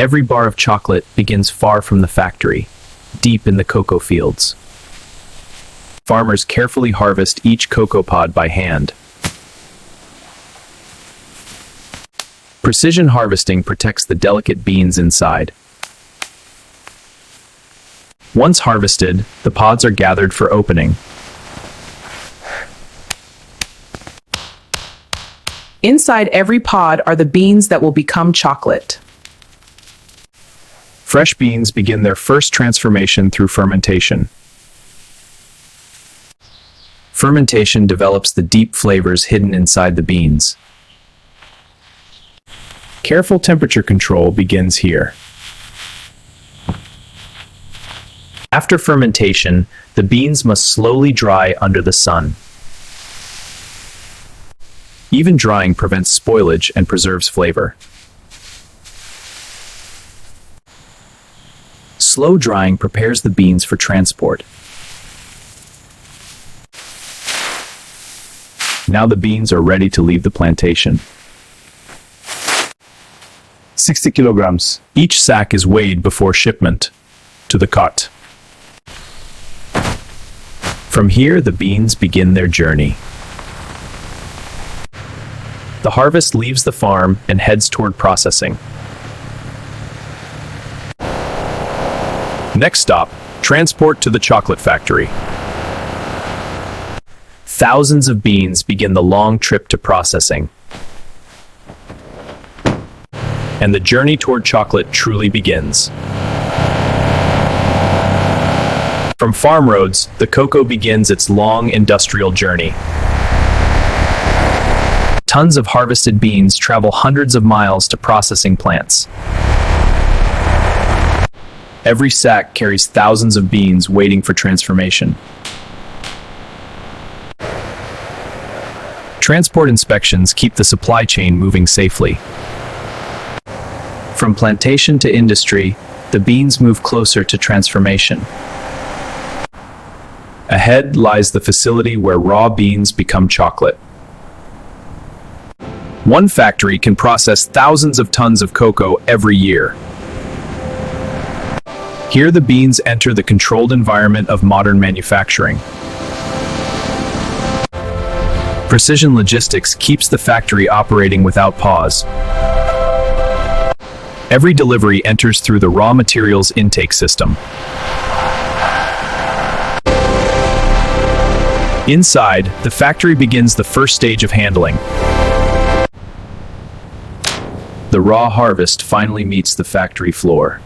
Every bar of chocolate begins far from the factory, deep in the cocoa fields. Farmers carefully harvest each cocoa pod by hand. Precision harvesting protects the delicate beans inside. Once harvested, the pods are gathered for opening. Inside every pod are the beans that will become chocolate. Fresh beans begin their first transformation through fermentation. Fermentation develops the deep flavors hidden inside the beans. Careful temperature control begins here. After fermentation, the beans must slowly dry under the sun. Even drying prevents spoilage and preserves flavor. Slow drying prepares the beans for transport. Now the beans are ready to leave the plantation. 60 kilograms. Each sack is weighed before shipment to the cart. From here, the beans begin their journey. The harvest leaves the farm and heads toward processing. Next stop, transport to the chocolate factory. Thousands of beans begin the long trip to processing. And the journey toward chocolate truly begins. From farm roads, the cocoa begins its long industrial journey. Tons of harvested beans travel hundreds of miles to processing plants. Every sack carries thousands of beans waiting for transformation. Transport inspections keep the supply chain moving safely. From plantation to industry, the beans move closer to transformation. Ahead lies the facility where raw beans become chocolate. One factory can process thousands of tons of cocoa every year. Here the beans enter the controlled environment of modern manufacturing. Precision logistics keeps the factory operating without pause. Every delivery enters through the raw materials intake system. Inside, the factory begins the first stage of handling. The raw harvest finally meets the factory floor.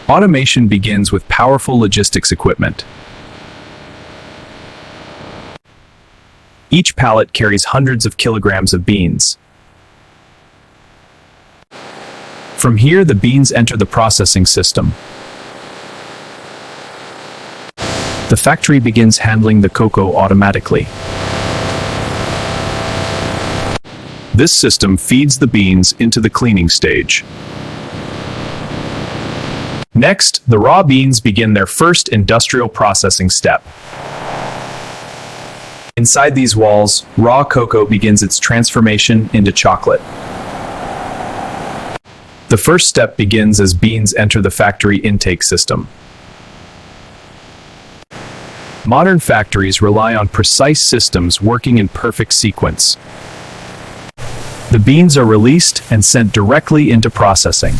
Automation begins with powerful logistics equipment. Each pallet carries hundreds of kilograms of beans. From here, the beans enter the processing system. The factory begins handling the cocoa automatically. This system feeds the beans into the cleaning stage. Next, the raw beans begin their first industrial processing step. Inside these walls, raw cocoa begins its transformation into chocolate. The first step begins as beans enter the factory intake system. Modern factories rely on precise systems working in perfect sequence. The beans are released and sent directly into processing.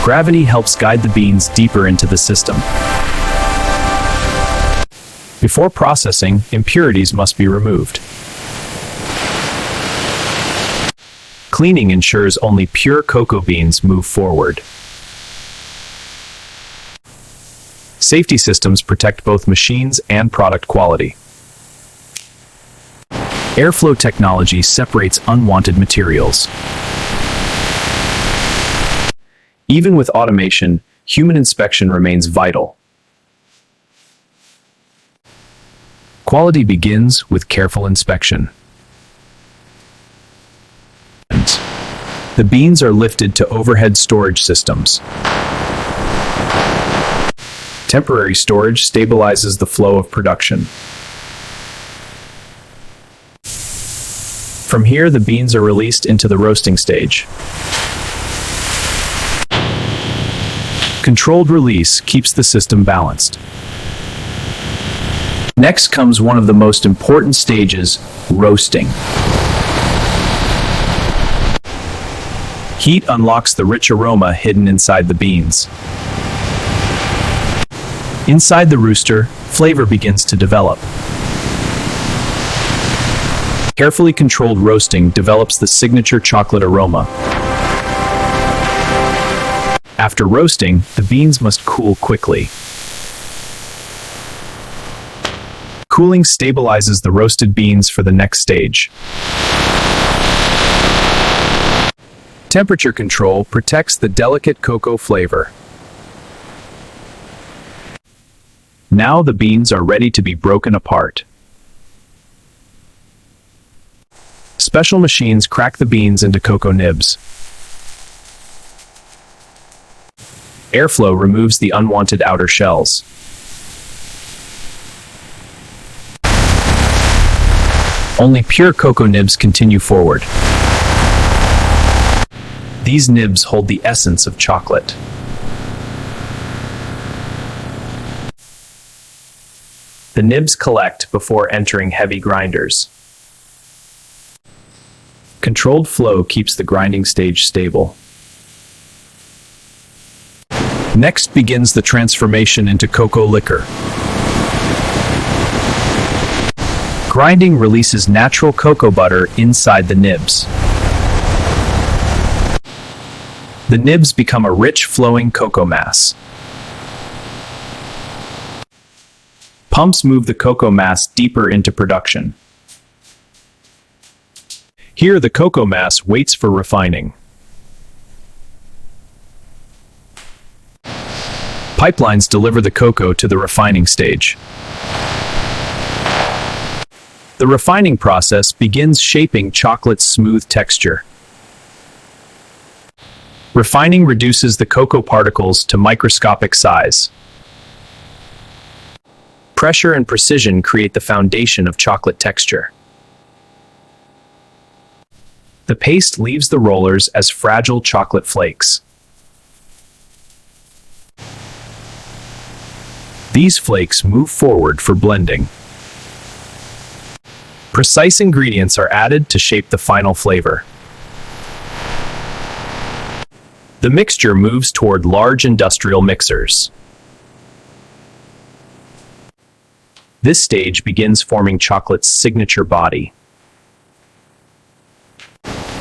Gravity helps guide the beans deeper into the system. Before processing, impurities must be removed. Cleaning ensures only pure cocoa beans move forward. Safety systems protect both machines and product quality. Airflow technology separates unwanted materials. Even with automation, human inspection remains vital. Quality begins with careful inspection. The beans are lifted to overhead storage systems. Temporary storage stabilizes the flow of production. From here, the beans are released into the roasting stage. Controlled release keeps the system balanced. Next comes one of the most important stages, roasting. Heat unlocks the rich aroma hidden inside the beans. Inside the rooster, flavor begins to develop. Carefully controlled roasting develops the signature chocolate aroma. After roasting, the beans must cool quickly. Cooling stabilizes the roasted beans for the next stage. Temperature control protects the delicate cocoa flavor. Now the beans are ready to be broken apart. Special machines crack the beans into cocoa nibs. Airflow removes the unwanted outer shells. Only pure cocoa nibs continue forward. These nibs hold the essence of chocolate. The nibs collect before entering heavy grinders. Controlled flow keeps the grinding stage stable. Next begins the transformation into cocoa liquor. Grinding releases natural cocoa butter inside the nibs. The nibs become a rich, flowing cocoa mass. Pumps move the cocoa mass deeper into production. Here, the cocoa mass waits for refining. Pipelines deliver the cocoa to the refining stage. The refining process begins shaping chocolate's smooth texture. Refining reduces the cocoa particles to microscopic size. Pressure and precision create the foundation of chocolate texture. The paste leaves the rollers as fragile chocolate flakes. These flakes move forward for blending. Precise ingredients are added to shape the final flavor. The mixture moves toward large industrial mixers. This stage begins forming chocolate's signature body.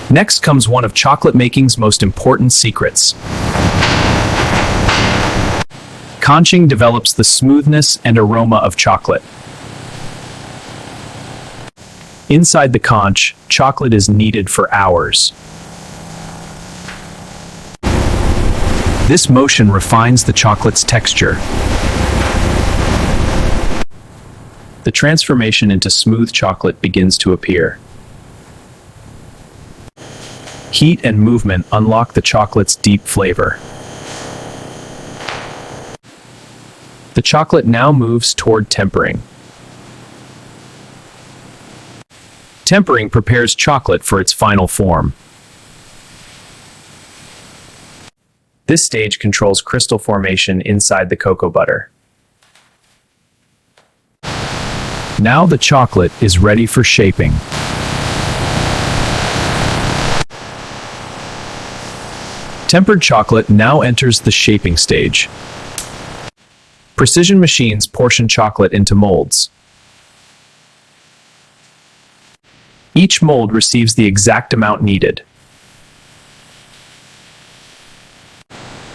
Next comes one of chocolate making's most important secrets. Conching develops the smoothness and aroma of chocolate. Inside the conch, chocolate is kneaded for hours. This motion refines the chocolate's texture. The transformation into smooth chocolate begins to appear. Heat and movement unlock the chocolate's deep flavor. The chocolate now moves toward tempering. Tempering prepares chocolate for its final form. This stage controls crystal formation inside the cocoa butter. Now the chocolate is ready for shaping. Tempered chocolate now enters the shaping stage. Precision machines portion chocolate into molds. Each mold receives the exact amount needed.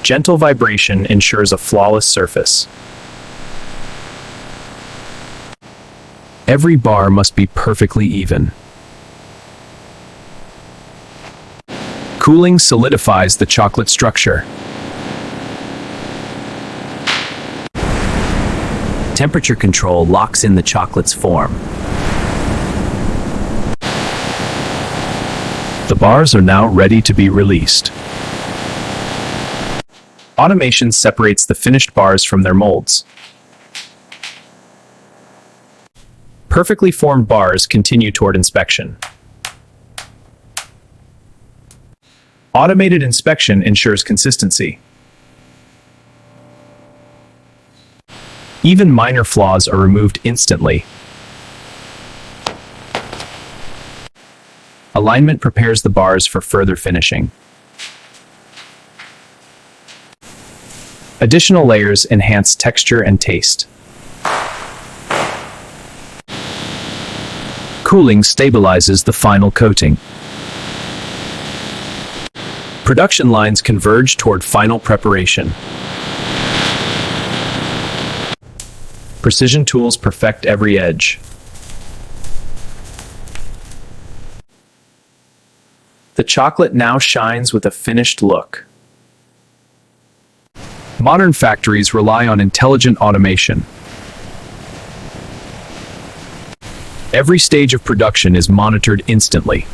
Gentle vibration ensures a flawless surface. Every bar must be perfectly even. Cooling solidifies the chocolate structure. Temperature control locks in the chocolate's form. The bars are now ready to be released. Automation separates the finished bars from their molds. Perfectly formed bars continue toward inspection. Automated inspection ensures consistency. Even minor flaws are removed instantly. Alignment prepares the bars for further finishing. Additional layers enhance texture and taste. Cooling stabilizes the final coating. Production lines converge toward final preparation. Precision tools perfect every edge. The chocolate now shines with a finished look. Modern factories rely on intelligent automation. Every stage of production is monitored instantly.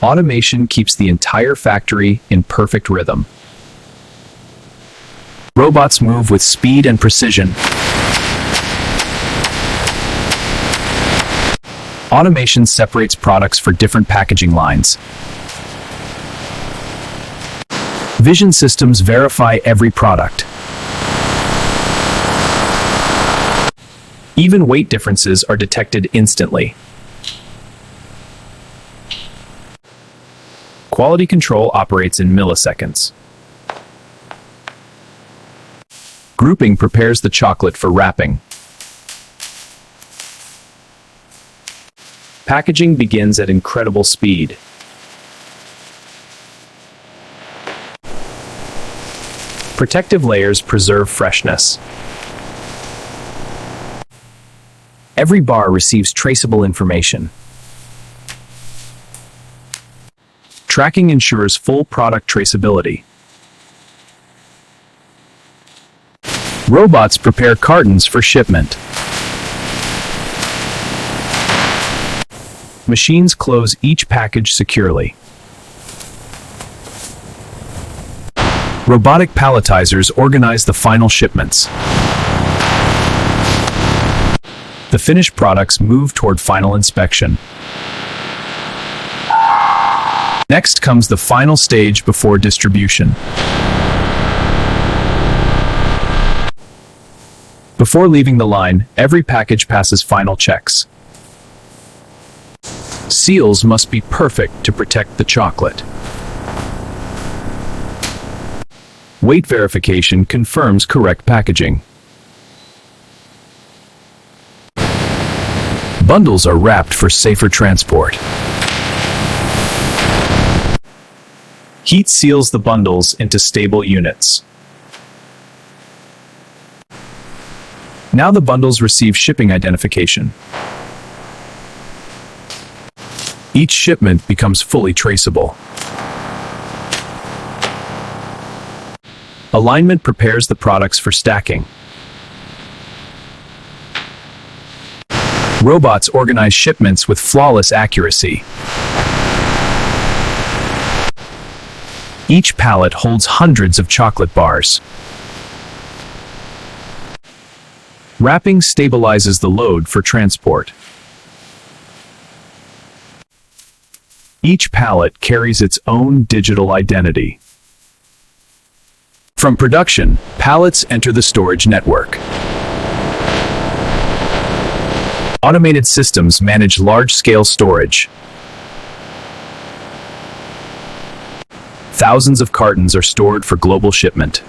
Automation keeps the entire factory in perfect rhythm. Robots move with speed and precision. Automation separates products for different packaging lines. Vision systems verify every product. Even weight differences are detected instantly. Quality control operates in milliseconds. Grouping prepares the chocolate for wrapping. Packaging begins at incredible speed. Protective layers preserve freshness. Every bar receives traceable information. Tracking ensures full product traceability. Robots prepare cartons for shipment. Machines close each package securely. Robotic palletizers organize the final shipments. The finished products move toward final inspection. Next comes the final stage before distribution. Before leaving the line, every package passes final checks. Seals must be perfect to protect the chocolate. Weight verification confirms correct packaging. Bundles are wrapped for safer transport. Heat seals the bundles into stable units. Now the bundles receive shipping identification. Each shipment becomes fully traceable. Alignment prepares the products for stacking. Robots organize shipments with flawless accuracy. Each pallet holds hundreds of chocolate bars. Wrapping stabilizes the load for transport. Each pallet carries its own digital identity. From production, pallets enter the storage network. Automated systems manage large-scale storage. Thousands of cartons are stored for global shipment.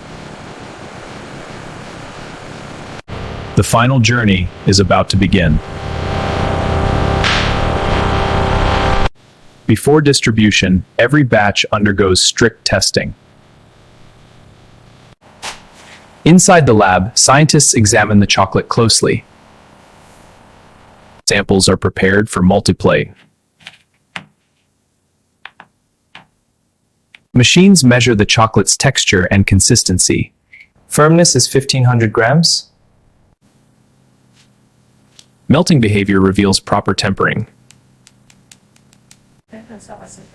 The final journey is about to begin. Before distribution, every batch undergoes strict testing. Inside the lab, scientists examine the chocolate closely. Samples are prepared for multiplay. Machines measure the chocolate's texture and consistency. Firmness is 1500 grams. Melting behavior reveals proper tempering.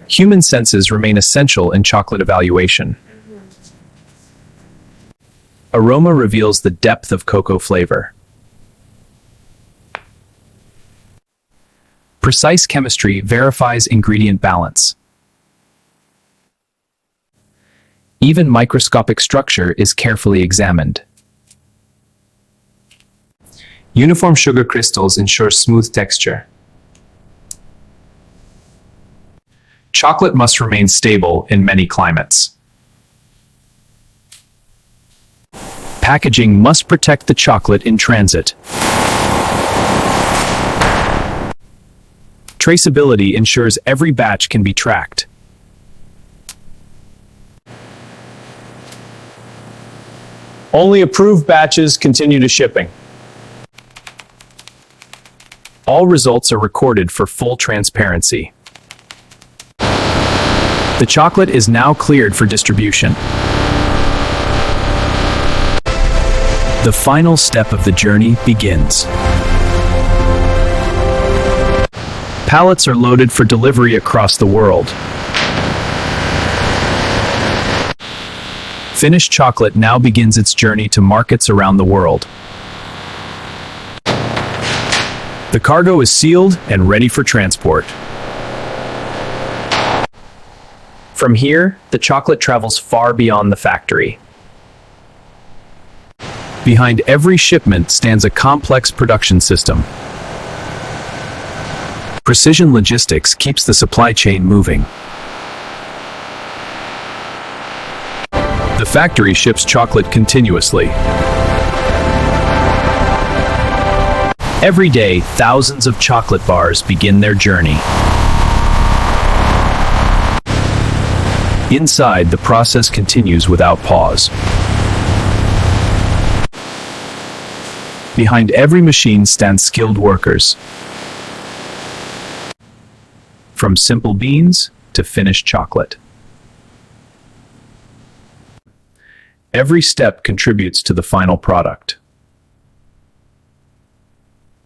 Human senses remain essential in chocolate evaluation. Aroma reveals the depth of cocoa flavor. Precise chemistry verifies ingredient balance. Even microscopic structure is carefully examined. Uniform sugar crystals ensure smooth texture. Chocolate must remain stable in many climates. Packaging must protect the chocolate in transit. Traceability ensures every batch can be tracked. Only approved batches continue to shipping. All results are recorded for full transparency. The chocolate is now cleared for distribution. The final step of the journey begins. Pallets are loaded for delivery across the world. Finished chocolate now begins its journey to markets around the world. The cargo is sealed and ready for transport. From here, the chocolate travels far beyond the factory. Behind every shipment stands a complex production system. Precision logistics keeps the supply chain moving. The factory ships chocolate continuously. Every day, thousands of chocolate bars begin their journey. Inside, the process continues without pause. Behind every machine stand skilled workers. From simple beans to finished chocolate. Every step contributes to the final product.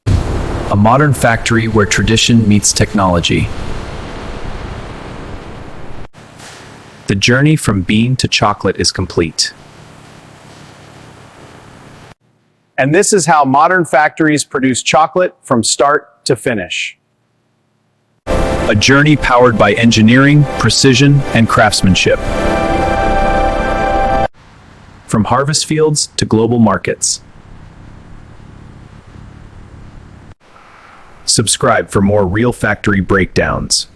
A modern factory where tradition meets technology. The journey from bean to chocolate is complete. And this is how modern factories produce chocolate from start to finish. A journey powered by engineering, precision, and craftsmanship. From harvest fields to global markets. Subscribe for more real factory breakdowns.